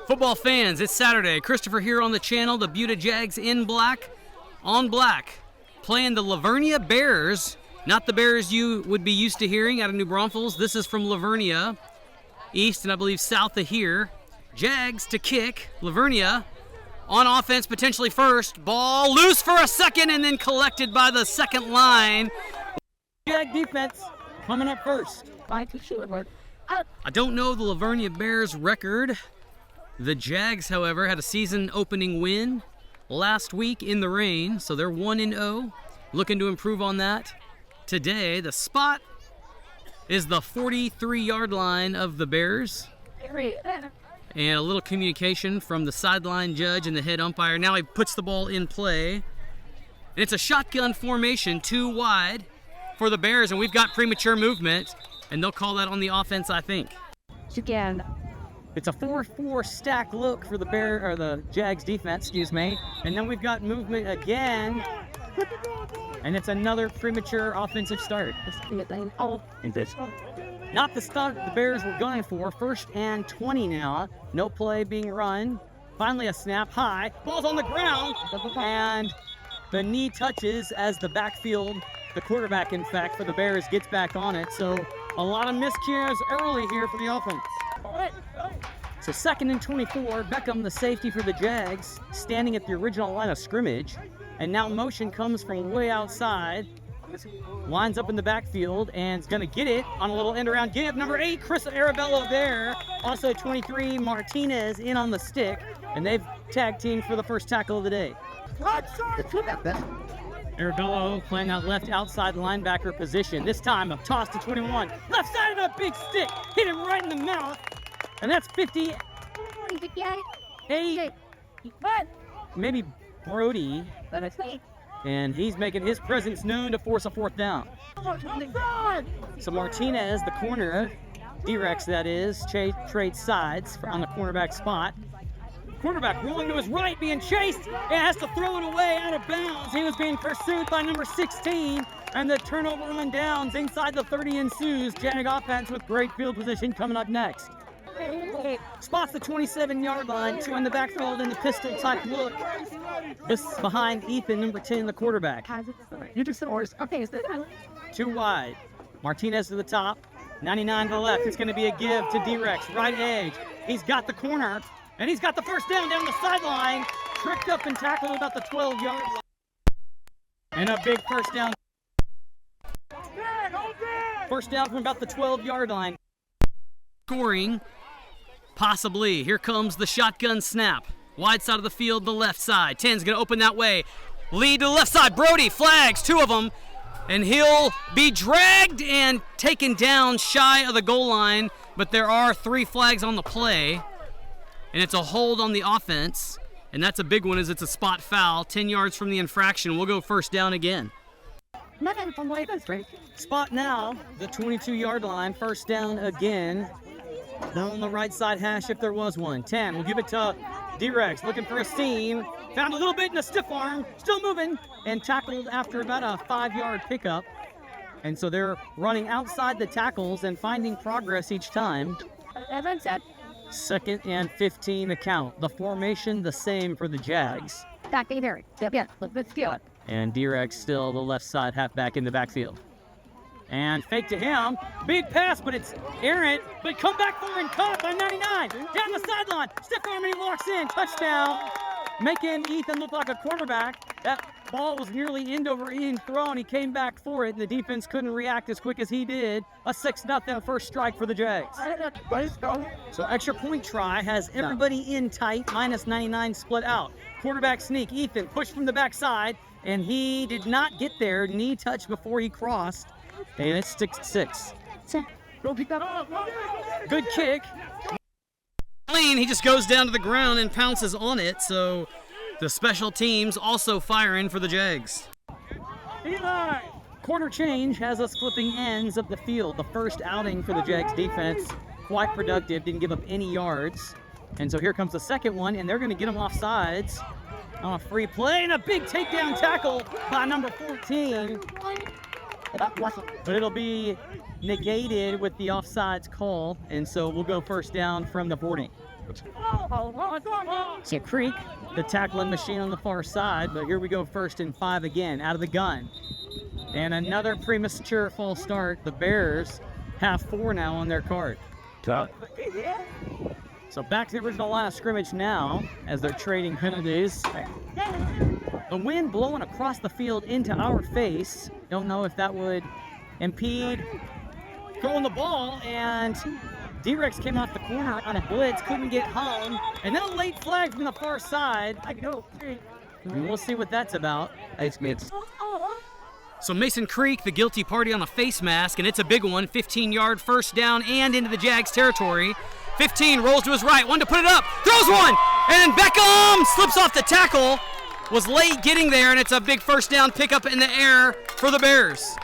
Football fans, it's Saturday. Christopher here on the channel. The Buda Jags in black, on black, playing the LaVernia Bears. Not the Bears you would be used to hearing out of New Braunfels. This is from LaVernia, east and I believe south of here. Jags to kick. LaVernia on offense, potentially first. Ball loose for a second and then collected by the second line. Jag defense coming up first. I don't know the LaVernia Bears record. The Jags, however, had a season-opening win last week in the rain, so they're 1-0, looking to improve on that today. The spot is the 43-yard line of the Bears. And a little communication from the sideline judge and the head umpire. Now he puts the ball in play. And it's a shotgun formation, 2 wide for the Bears, and we've got premature movement, and they'll call that on the offense, I think. Again, it's a 4-4 stack look for the Jags defense, and then we've got movement again, and it's another premature offensive start. Not the start the Bears were going for. 1st and 20 now. No play being run. Finally a snap high. Ball's on the ground, and the knee touches as the backfield, the quarterback, in fact, for the Bears gets back on it. So a lot of miscues early here for the offense. So 2nd and 24. Beckham, the safety for the Jags, standing at the original line of scrimmage. And now motion comes from way outside. Lines up in the backfield and is going to get it on a little end around give. Number 8, Chris Arabello there. Also 23, Martinez in on the stick. And they've tag teamed for the first tackle of the day. Arabello playing that left outside linebacker position. This time a toss to 21. Left side of that big stick. Hit him right in the mouth. And that's 58. Maybe Brody. And he's making his presence known to force a 4th down. So Martinez, the corner, D-Rex that is, trades sides on the cornerback spot. Quarterback rolling to his right, being chased, and has to throw it away out of bounds. He was being pursued by number 16, and the turnover on downs inside the 30 ensues. Jag offense with great field position coming up next. Spots the 27-yard line, 2 in the backfield in the pistol type look. This behind Ethan, number 10, the quarterback. 2 wide. Martinez to the top, 99 to the left. It's going to be a give to D-Rex, right edge. He's got the corner, and he's got the first down the sideline. Tricked up and tackled about the 12-yard line. And a big first down. First down from about the 12-yard line. Scoring. Possibly. Here comes the shotgun snap. Wide side of the field, the left side. 10's going to open that way. Lead to the left side. Brody flags, 2 of them. And he'll be dragged and taken down shy of the goal line. But there are 3 flags on the play. And it's a hold on the offense. And that's a big one as it's a spot foul. 10 yards from the infraction. We'll go first down again. Spot now, the 22-yard line. First down again. Down on the right side hash if there was one. 10, we'll give it to D-Rex, looking for a seam. Found a little bit in a stiff arm, still moving, and tackled after about a 5-yard pickup. And so they're running outside the tackles and finding progress each time. 2nd and 15 the count. The formation the same for the Jags. And D-Rex still the left side halfback in the backfield. And fake to him. Big pass, but it's errant. But come back for and caught by 99. Down the sideline. Stiff arm and he walks in. Touchdown. Making Ethan look like a quarterback. That ball was nearly end over end thrown. He came back for it. And the defense couldn't react as quick as he did. A 6-0 first strike for the Jags. So extra point try has everybody in tight. Minus 99 split out. Quarterback sneak. Ethan pushed from the backside. And he did not get there. Knee touch before he crossed. And it's 6-6. Good kick. He just goes down to the ground and pounces on it, so the special teams also firing for the Jags. Quarter change has us flipping ends of the field. The first outing for the Jags defense, quite productive, didn't give up any yards. And so here comes the second one, and they're going to get them off sides on a free play, and a big takedown tackle by number 14. But it'll be negated with the offsides call, and so we'll go first down from the 40. So Creek, the tackling machine on the far side, but here we go 1st and 5 again, out of the gun. And another premature false start. The Bears have 4 now on their card. So back to the original line of scrimmage now, as they're trading penalties. The wind blowing across the field into our face. Don't know if that would impede throwing the ball, and D-Rex came off the corner on a blitz, couldn't get home, and then a late flag from the far side. And we'll see what that's about. So Mason Creek, the guilty party on a face mask, and it's a big one, 15-yard first down and into the Jags territory. 15 rolls to his right, one to put it up, throws one, and Beckham slips off the tackle, was late getting there, and it's a big first down pickup in the air for the Bears.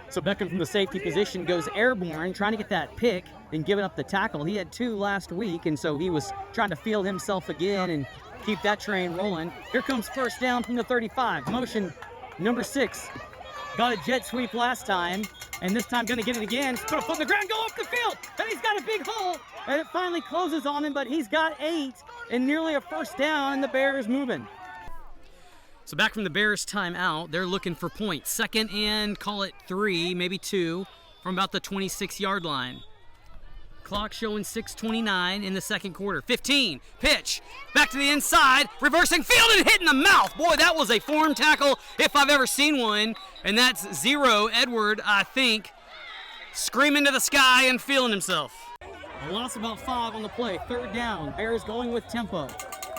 So Beckham from the safety position goes airborne, trying to get that pick and giving up the tackle. He had 2 last week, and so he was trying to feel himself again and keep that train rolling. Here comes first down from the 35. Motion number 6. Got a jet sweep last time, and this time gonna get it again. Put a foot on the ground, go off the field, and he's got a big hole, and it finally closes on him, but he's got 8 and nearly a first down, and the Bears moving. So back from the Bears timeout, they're looking for points. 2nd and call it 3, maybe 2, from about the 26-yard line. Clock showing 6:29 in the second quarter. 15, pitch, back to the inside, reversing field and hitting the mouth. Boy, that was a form tackle if I've ever seen one. And that's 0 Edward, I think, screaming to the sky and feeling himself. A loss about 5 on the play. 3rd down. Bears going with tempo.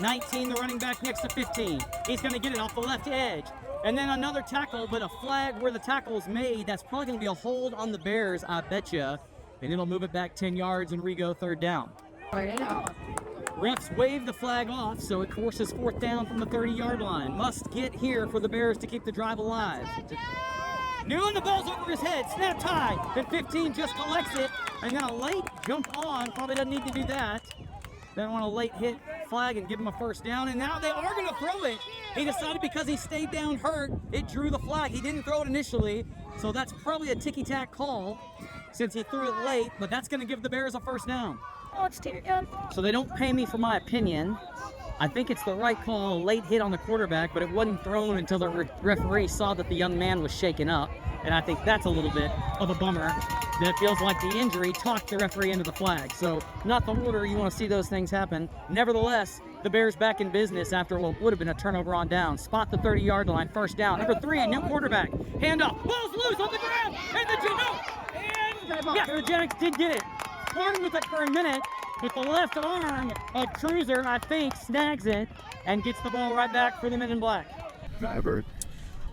19, the running back next to 15. He's going to get it off the left edge. And then another tackle, but a flag where the tackle is made. That's probably going to be a hold on the Bears, I bet you. And it'll move it back 10 yards and re-go 3rd down. Refs wave the flag off, so it forces 4th down from the 30-yard line. Must get here for the Bears to keep the drive alive. Newland, the ball's over his head. Snap tie. Then 15 just collects it. And then a late jump on. Probably doesn't need to do that. Then want a late hit flag and give him a first down. And now they are going to throw it. He decided because he stayed down hurt, it drew the flag. He didn't throw it initially. So that's probably a ticky-tack call since he threw it late. But that's going to give the Bears a first down. So they don't pay me for my opinion. I think it's the right call, a late hit on the quarterback, but it wasn't thrown until the referee saw that the young man was shaken up. And I think that's a little bit of a bummer. That it feels like the injury talked the referee into the flag. So not the order you want to see those things happen. Nevertheless, the Bears back in business after what would have been a turnover on down. Spot the 30-yard line, first down. Number 3, a new quarterback. Handoff, ball's loose on the ground, and the Jags did get it. Starting with it for a minute, with the left arm of Cruiser, I think, snags it and gets the ball right back for the Men in Black.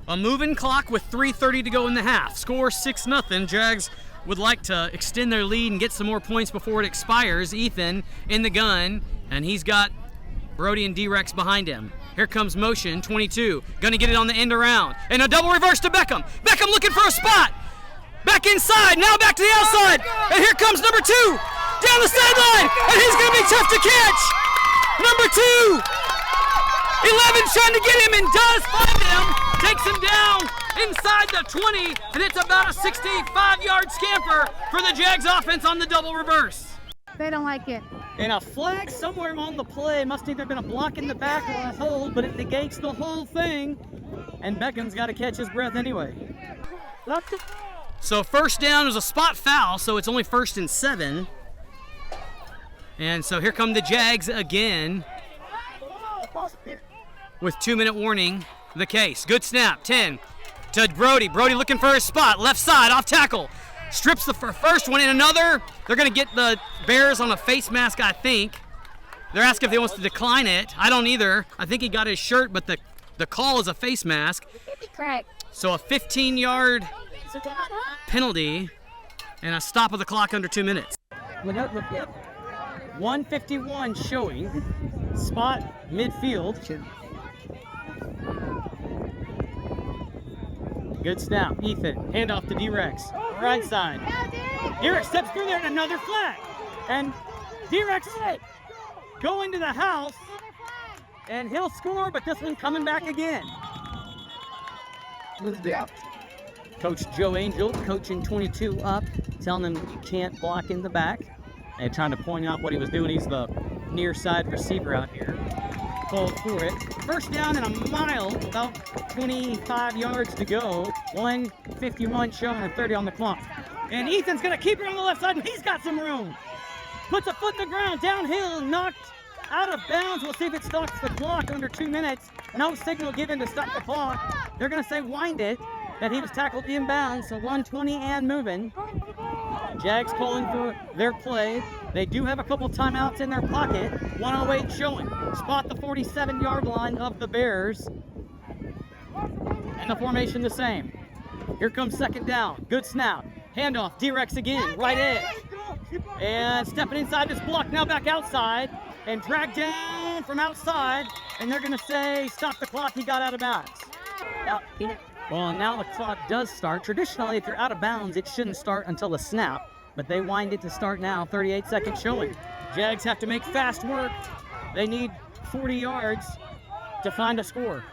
A moving clock with 3:30 to go in the half. Score 6-0. Jags would like to extend their lead and get some more points before it expires. Ethan in the gun, and he's got Brody and D-Rex behind him. Here comes motion, 22. Gonna get it on the end around. And a double reverse to Beckham. Beckham looking for a spot. Back inside, now back to the outside. And here comes number 2. Down the sideline, and he's gonna be tough to catch. Number 2. 11's trying to get him and does find him. Takes him down inside the 20, and it's about a 65-yard scamper for the Jags offense on the double reverse. They don't like it. And a flag somewhere on the play. Must either have been a block in the back or a hold, but it negates the whole thing. And Beckham's got to catch his breath anyway. So first down is a spot foul, so it's only 1st and 7. And so here come the Jags again with 2-minute warning. The case. Good snap. 10 to Brody. Brody looking for his spot. Left side off tackle. Strips the first one and another. They're going to get the Bears on a face mask, I think. They're asking if he wants to decline it. I don't either. I think he got his shirt, but the call is a face mask. Correct. So a 15-yard penalty and a stop of the clock under 2 minutes. 1:51 showing. Spot midfield. Good snap. Ethan, handoff to D-Rex. Right side. D-Rex steps through there and another flag. And D-Rex going to the house. And he'll score, but this one coming back again. Coach Joe Angel, coaching 22 up, telling him you can't block in the back and trying to point out what he was doing. He's the near side receiver out here. Called for it. First down and a mile, about 25 yards to go. 1:51 showing and 30 on the clock. And Ethan's going to keep it on the left side, and he's got some room. Puts a foot in the ground, downhill, knocked out of bounds. We'll see if it stops the clock under 2 minutes. No signal given to stop the clock. They're going to say wind it, that he was tackled inbounds, so 1:20 and moving. Jags calling for their play. They do have a couple timeouts in their pocket. 1:08 showing. Spot the 47-yard line of the Bears. And the formation the same. Here comes second down. Good snap. Handoff. D-Rex again. Right edge. And stepping inside this block. Now back outside. And dragged down from outside. And they're going to say, stop the clock. He got out of bounds. Well, now the clock does start. Traditionally, if you're out of bounds, it shouldn't start until the snap. But they wind it to start now. 38 seconds showing. Jags have to make fast work. They need 40 yards to find a score.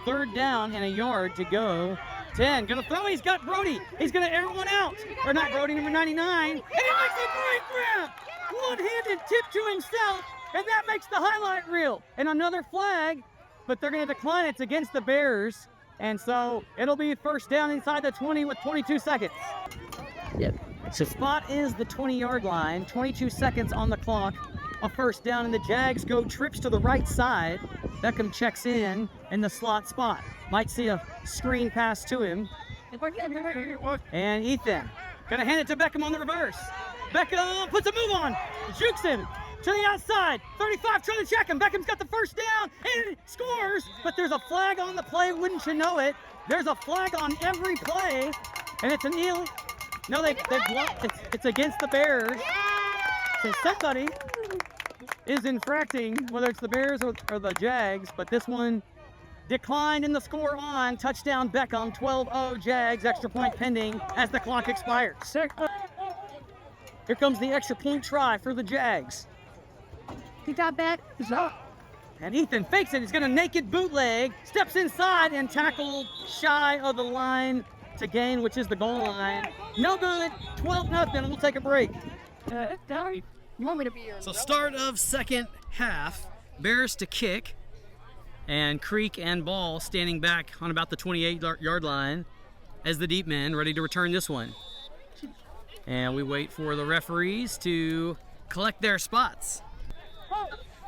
Third down and a yard to go. 10. Gonna throw. He's got Brody. He's gonna air one out. Or not Brody, number 99. And he makes a great grab. One-handed tip to himself. And that makes the highlight reel. And another flag. But they're gonna decline. It's against the Bears. And so it'll be first down inside the 20 with 22 seconds. Yep. So spot is the 20-yard line. 22 seconds on the clock. A first down, and the Jags go trips to the right side. Beckham checks in the slot spot. Might see a screen pass to him. And Ethan gonna hand it to Beckham on the reverse. Beckham puts a move on, jukes him to the outside. 35 trying to check him. Beckham's got the first down and scores, but there's a flag on the play, wouldn't you know it? There's a flag on every play, and it's an illegal. No, they blocked. It's against the Bears. So somebody is infracting, whether it's the Bears or the Jags, but this one declined in the score on. Touchdown Beckham, 12-0 Jags, extra point pending as the clock expires. Here comes the extra point try for the Jags. He got back. And Ethan fakes it. He's going to naked bootleg, steps inside and tackled shy of the line to gain, which is the goal line. No good. 12-0. We'll take a break. You want me to be here? So start of second half. Bears to kick. And Creek and Ball standing back on about the 28-yard line as the deep men ready to return this one. And we wait for the referees to collect their spots.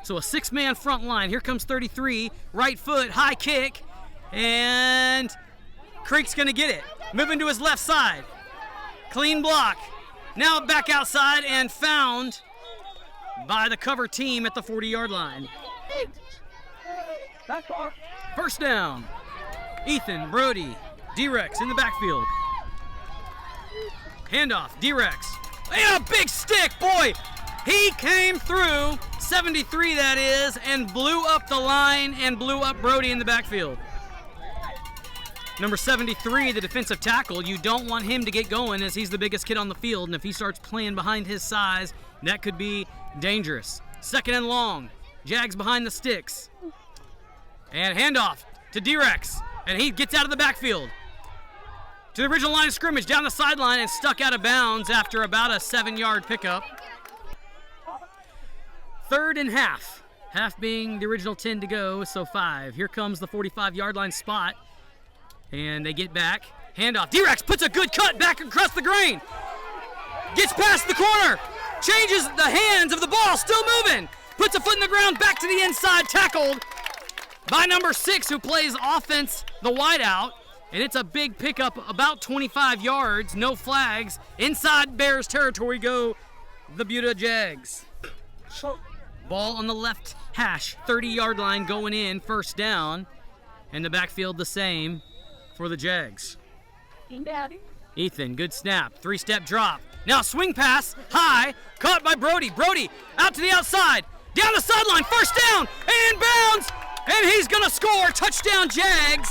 So a six-man front line. Here comes 33. Right foot, high kick. And Creek's going to get it. Moving to his left side. Clean block. Now back outside and found by the cover team at the 40-yard line. First down. Ethan, Brody, D-Rex in the backfield. Handoff, D-Rex. And a big stick, boy! He came through, 73 that is, and blew up the line and blew up Brody in the backfield. Number 73, the defensive tackle, you don't want him to get going as he's the biggest kid on the field, and if he starts playing behind his size, that could be dangerous. Second and long. Jags behind the sticks. And handoff to D-Rex, and he gets out of the backfield. To the original line of scrimmage, down the sideline, and stuck out of bounds after about a 7-yard pickup. Third and half. Half being the original 10 to go, so 5. Here comes the 45-yard line spot. And they get back. Handoff. D-Rex puts a good cut back across the grain. Gets past the corner. Changes the hands of the ball. Still moving. Puts a foot in the ground. Back to the inside. Tackled by number 6, who plays offense, the wideout. And it's a big pickup, about 25 yards. No flags. Inside Bears territory go the Buda Jags. Ball on the left hash. 30-yard line going in. First down. And the backfield the same for the Jags. Ethan, good snap. 3-step drop. Now swing pass, high, caught by Brody. Brody out to the outside, down the sideline, first down, and bounds, and he's gonna score. Touchdown Jags.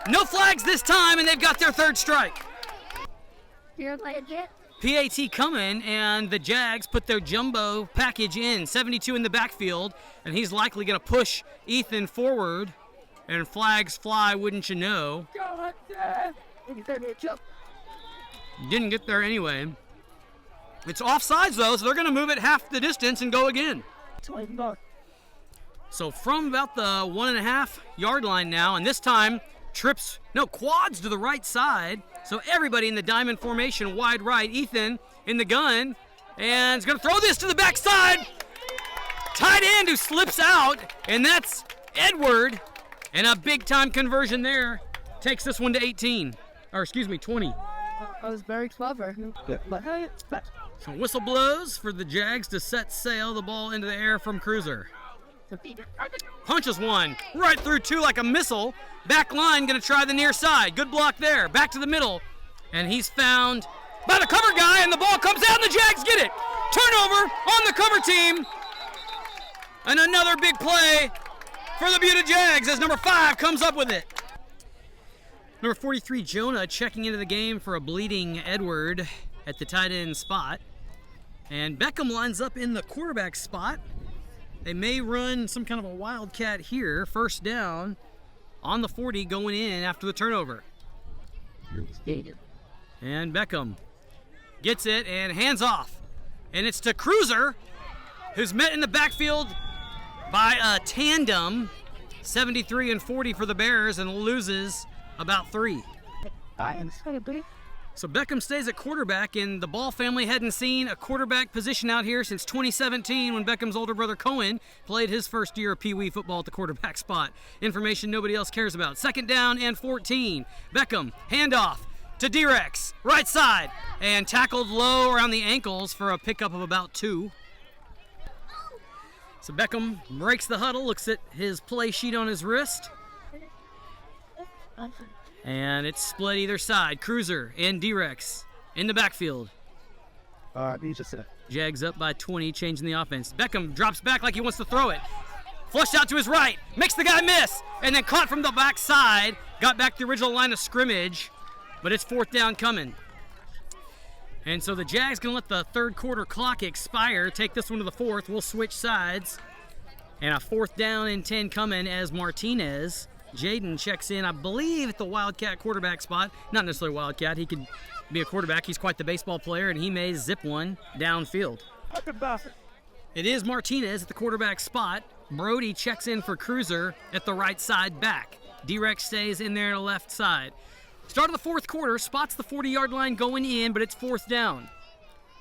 No flags this time, and they've got their third strike. PAT coming, and the Jags put their jumbo package in. 72 in the backfield, and he's likely gonna push Ethan forward. And flags fly, wouldn't you know. Didn't get there anyway. It's offsides though, so they're going to move it half the distance and go again. So from about the 1.5 yard line now, and this time quads to the right side. So everybody in the diamond formation, wide right. Ethan in the gun, and is going to throw this to the backside. Tight end who slips out, and that's Edward. And a big time conversion there takes this one to 20. That was very clever. So whistle blows for the Jags to set sail, the ball into the air from Cruiser. Punches one right through two like a missile. Back line going to try the near side. Good block there. Back to the middle. And he's found by the cover guy, and the ball comes out, and the Jags get it. Turnover on the cover team. And another big play for the Buda Jags as number 5 comes up with it. Number 43, Jonah, checking into the game for a bleeding Edward at the tight end spot. And Beckham lines up in the quarterback spot. They may run some kind of a wildcat here. First down on the 40 going in after the turnover. And Beckham gets it and hands off. And it's to Cruiser, who's met in the backfield by a tandem. 73 and 40 for the Bears, and loses about 3. So Beckham stays at quarterback, and the Ball family hadn't seen a quarterback position out here since 2017 when Beckham's older brother Cohen played his first year of Pee Wee football at the quarterback spot. Information nobody else cares about. 2nd down and 14. Beckham, handoff to D-Rex, right side, and tackled low around the ankles for a pickup of about 2. So Beckham breaks the huddle, looks at his play sheet on his wrist. And it's split either side. Cruiser and D-Rex in the backfield. Jags up by 20, changing the offense. Beckham drops back like he wants to throw it. Flushed out to his right, makes the guy miss, and then caught from the backside. Got back to the original line of scrimmage, but it's 4th down coming. And so the Jags going to let the 3rd quarter clock expire, take this one to the 4th. We'll switch sides. And a 4th down and 10 coming as Martinez. Jaden checks in, I believe, at the Wildcat quarterback spot. Not necessarily Wildcat. He could be a quarterback. He's quite the baseball player, and he may zip one downfield. It is Martinez at the quarterback spot. Brody checks in for Cruiser at the right side back. D-Rex stays in there on the left side. Start of the 4th quarter, spots the 40-yard line going in, but it's 4th down.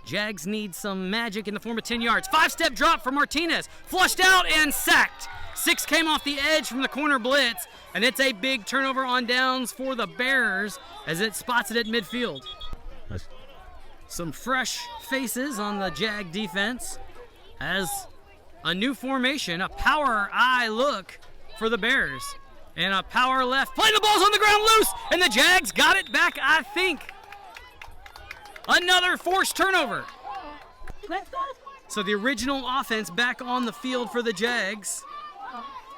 Jags need some magic in the form of 10 yards. 5-step drop for Martinez. Flushed out and sacked. 6 came off the edge from the corner blitz, and it's a big turnover on downs for the Bears as it spots it at midfield. Some fresh faces on the Jag defense as a new formation, a power eye look for the Bears. And a power left. Play the ball's on the ground loose, and the Jags got it back, I think. Another forced turnover. So the original offense back on the field for the Jags.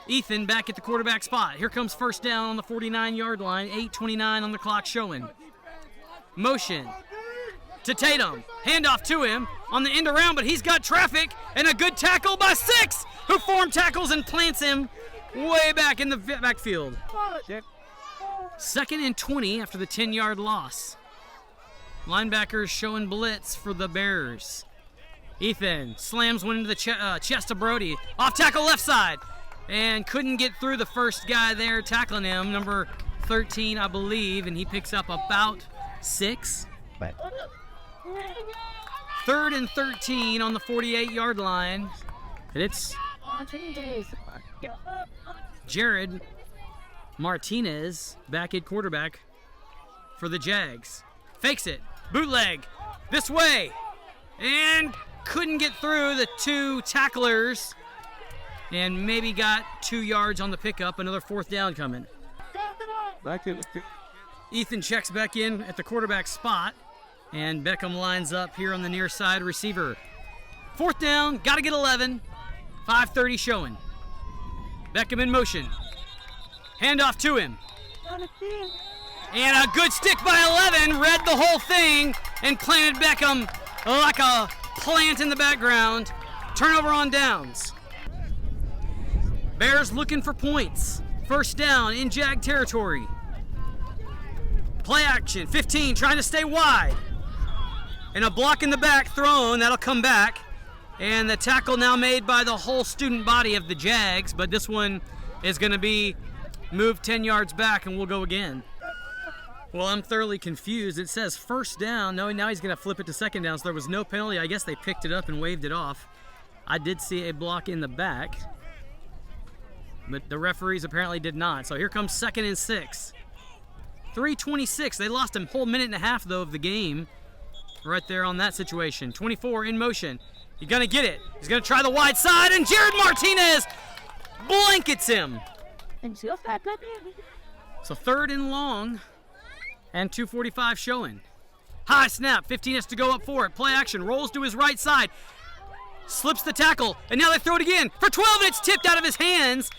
Ethan back at the quarterback spot. Here comes 1st down on the 49-yard line. 8:29 on the clock showing. Motion to Tatum. Handoff to him on the end around, but he's got traffic, and a good tackle by 6, who form tackles and plants him way back in the backfield. 2nd and 20 after the 10-yard loss. Linebackers showing blitz for the Bears. Ethan slams one into the chest of Brody. Off tackle left side. And couldn't get through the first guy there tackling him, number 13, I believe, and he picks up about 6. 3rd and 13 on the 48-yard line. And it's Jared Martinez back at quarterback for the Jags. Fakes it. Bootleg. This way. And couldn't get through the 2 tacklers. And maybe got 2 yards on the pickup. Another 4th down coming. Ethan checks back in at the quarterback spot. And Beckham lines up here on the near side receiver. 4th down. Got to get 11. 5:30 showing. Beckham in motion. Handoff to him. And a good stick by 11. Read the whole thing and planted Beckham like a plant in the background. Turnover on downs. Bears looking for points. 1st down in Jag territory. Play action, 15, trying to stay wide. And a block in the back thrown, that'll come back. And the tackle now made by the whole student body of the Jags, but this one is going to be moved 10 yards back, and we'll go again. Well, I'm thoroughly confused. It says first down. No, now he's going to flip it to second down, so there was no penalty. I guess they picked it up and waved it off. I did see a block in the back, but the referees apparently did not. So here comes 2nd and 6. 3:26. They lost a whole minute and a half, though, of the game right there on that situation. 24 in motion. He's going to get it. He's going to try the wide side, and Jared Martinez blankets him. So 3rd and long, and 2:45 showing. High snap, 15 has to go up for it. Play action, rolls to his right side, slips the tackle, and now they throw it again for 12, and it's tipped out of his hands.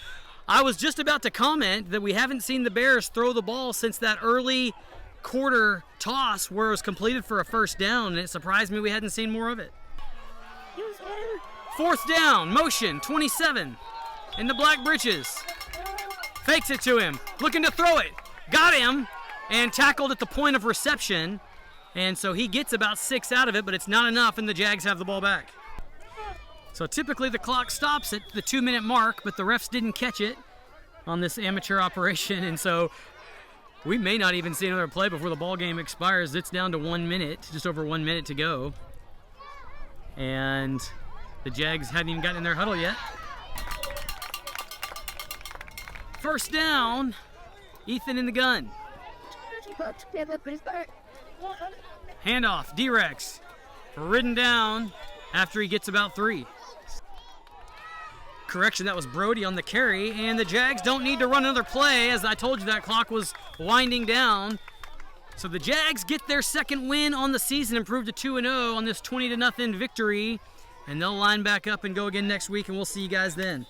I was just about to comment that we haven't seen the Bears throw the ball since that early quarter toss where it was completed for a first down, and it surprised me we hadn't seen more of it. 4th down, motion, 27, in the black britches. Fakes it to him, looking to throw it. Got him, and tackled at the point of reception. And so he gets about 6 out of it, but it's not enough, and the Jags have the ball back. So typically the clock stops at the 2-minute mark, but the refs didn't catch it on this amateur operation, and so we may not even see another play before the ball game expires. It's down to 1 minute, just over 1 minute to go. And the Jags hadn't even gotten in their huddle yet. First down, Ethan in the gun. Handoff, D-Rex, ridden down after he gets about 3. Correction, that was Brody on the carry, and the Jags don't need to run another play. As I told you, that clock was winding down. So the Jags get their 2nd win on the season, improved to 2-0 on this 20-0 victory, and they'll line back up and go again next week, and we'll see you guys then.